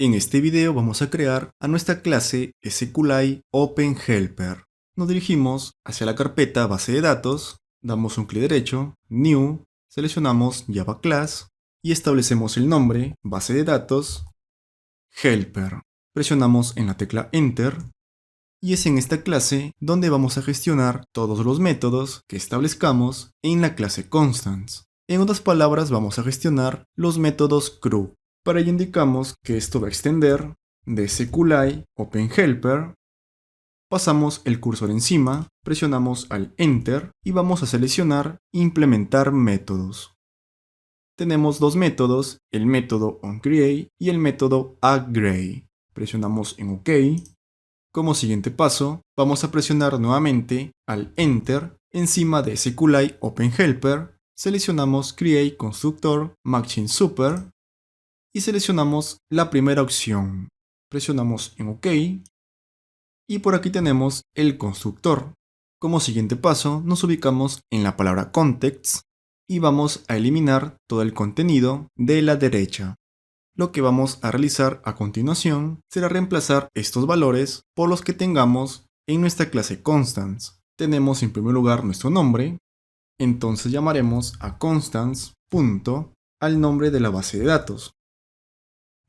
En este video vamos a crear a nuestra clase SQLite OpenHelper. Nos dirigimos hacia la carpeta base de datos, damos un clic derecho, New, seleccionamos Java Class y establecemos el nombre base de datos Helper. Presionamos en la tecla Enter y es en esta clase donde vamos a gestionar todos los métodos que establezcamos en la clase Constants. En otras palabras, vamos a gestionar los métodos CRUD. Para ello indicamos que esto va a extender de SQLite OpenHelper, pasamos el cursor encima, presionamos al Enter y vamos a seleccionar Implementar métodos. Tenemos dos métodos, el método onCreate y el método addGray. Presionamos en OK. Como siguiente paso, vamos a presionar nuevamente al Enter encima de SQLite OpenHelper, seleccionamos Create Constructor Machine Super y seleccionamos la primera opción. Presionamos en OK y por aquí tenemos el constructor. Como siguiente paso, nos ubicamos en la palabra Context y vamos a eliminar todo el contenido de la derecha. Lo que vamos a realizar a continuación será reemplazar estos valores por los que tengamos en nuestra clase Constants. Tenemos en primer lugar nuestro nombre, entonces llamaremos a Constants punto al nombre de la base de datos.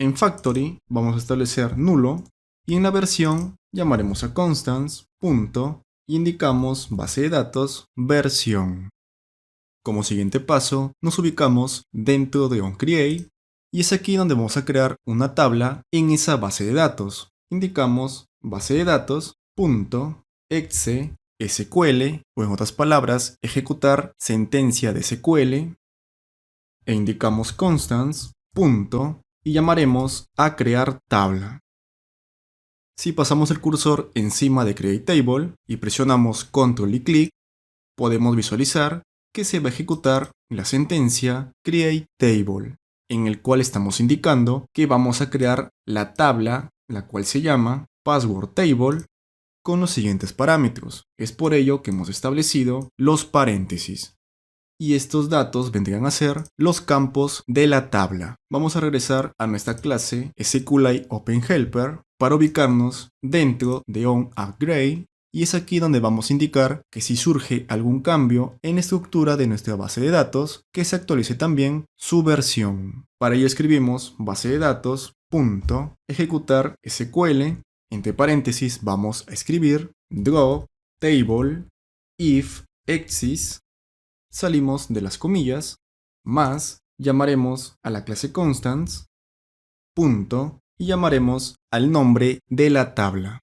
En Factory vamos a establecer nulo y en la versión llamaremos a Constants punto y indicamos base de datos versión. Como siguiente paso nos ubicamos dentro de onCreate y es aquí donde vamos a crear una tabla en esa base de datos. Indicamos base de datos punto exe SQL o en otras palabras ejecutar sentencia de SQL e indicamos constants punto y llamaremos a crear tabla. Si pasamos el cursor encima de Create Table y presionamos Control y clic, podemos visualizar que se va a ejecutar la sentencia Create Table, en el cual estamos indicando que vamos a crear la tabla, la cual se llama Password Table, con los siguientes parámetros. Es por ello que hemos establecido los paréntesis. Y estos datos vendrían a ser los campos de la tabla. Vamos a regresar a nuestra clase SQLite OpenHelper para ubicarnos dentro de onAddGray y es aquí donde vamos a indicar que si surge algún cambio en la estructura de nuestra base de datos, que se actualice también su versión. Para ello escribimos base de datos punto ejecutar SQL, entre paréntesis vamos a escribir draw table if exists. Salimos de las comillas, más, llamaremos a la clase constants, punto, y llamaremos al nombre de la tabla.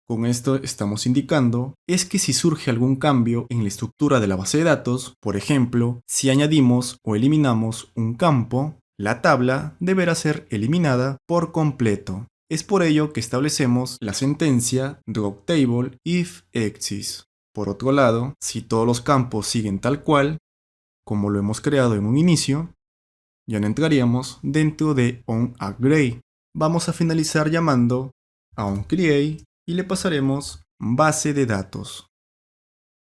Con esto estamos indicando es que si surge algún cambio en la estructura de la base de datos, por ejemplo, si añadimos o eliminamos un campo, la tabla deberá ser eliminada por completo. Es por ello que establecemos la sentencia drop table if exists. Por otro lado, si todos los campos siguen tal cual, como lo hemos creado en un inicio, ya no entraríamos dentro de onAddGray. Vamos a finalizar llamando a onCreate y le pasaremos base de datos.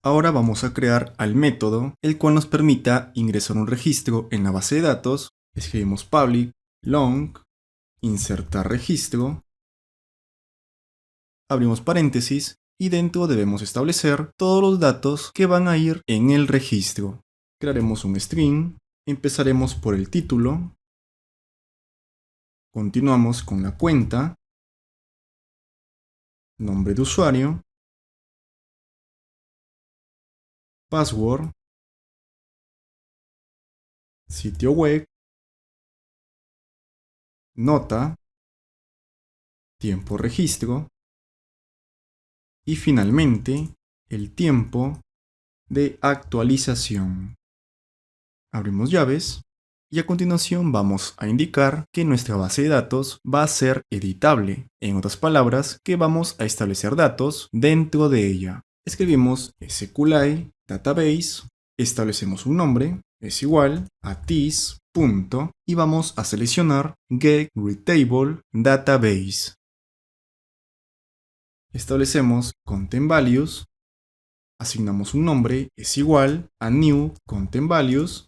Ahora vamos a crear al método, el cual nos permita ingresar un registro en la base de datos. Escribimos public long, insertar registro, abrimos paréntesis, y dentro debemos establecer todos los datos que van a ir en el registro. Crearemos un string, empezaremos por el título, continuamos con la cuenta, nombre de usuario, password, sitio web, nota, tiempo registro y finalmente el tiempo de actualización. Abrimos llaves y a continuación vamos a indicar que nuestra base de datos va a ser editable. En otras palabras, que vamos a establecer datos dentro de ella. Escribimos SQLite Database, establecemos un nombre, es igual a this. Y vamos a seleccionar Get Readable Database. Establecemos Content Values, asignamos un nombre, es igual a New Content Values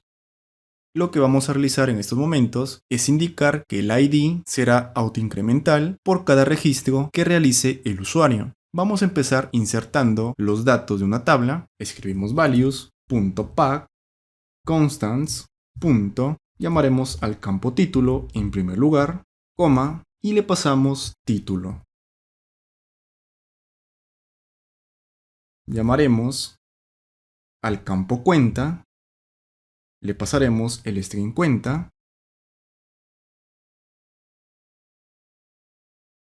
Lo que vamos a realizar en estos momentos es indicar que el ID será autoincremental por cada registro que realice el usuario. Vamos a empezar insertando los datos de una tabla. Escribimos values.pack constants. Llamaremos al campo título en primer lugar, coma, y le pasamos título. Llamaremos al campo cuenta, le pasaremos el string cuenta,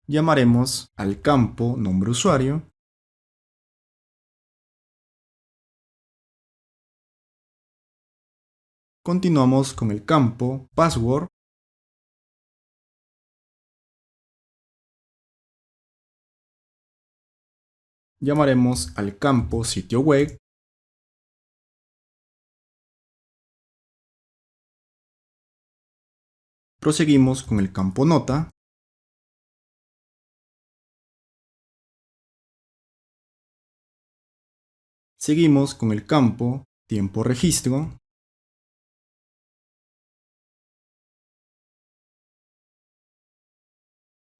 llamaremos al campo nombre usuario, continuamos con el campo password, llamaremos al campo sitio web, proseguimos con el campo nota, seguimos con el campo tiempo registro,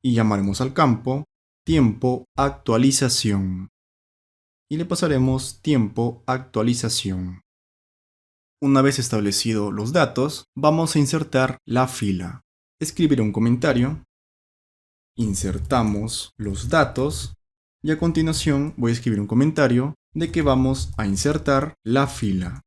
y llamaremos al campo tiempo actualización, y le pasaremos tiempo actualización. Una vez establecidos los datos, vamos a insertar la fila. Escribir un comentario, insertamos los datos y a continuación voy a escribir un comentario de que vamos a insertar la fila.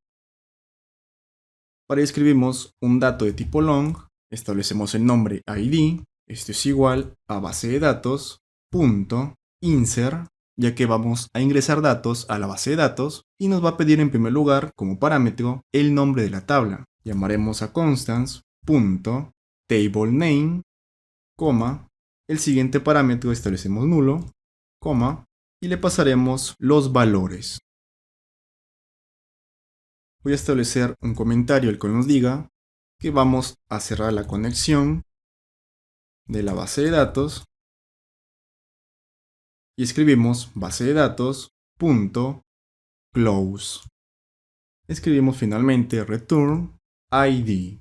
Para ello escribimos un dato de tipo long, establecemos el nombre ID, esto es igual a base de datos, punto, insert, ya que vamos a ingresar datos a la base de datos y nos va a pedir en primer lugar como parámetro el nombre de la tabla. Llamaremos a constants.tableName, coma, el siguiente parámetro establecemos nulo, coma, y le pasaremos los valores. Voy a establecer un comentario el cual nos diga que vamos a cerrar la conexión de la base de datos y escribimos base de datos punto close. Escribimos finalmente return ID,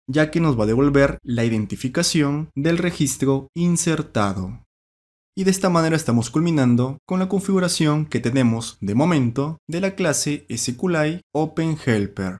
ya que nos va a devolver la identificación del registro insertado. Y de esta manera estamos culminando con la configuración que tenemos de momento de la clase SQLite OpenHelper.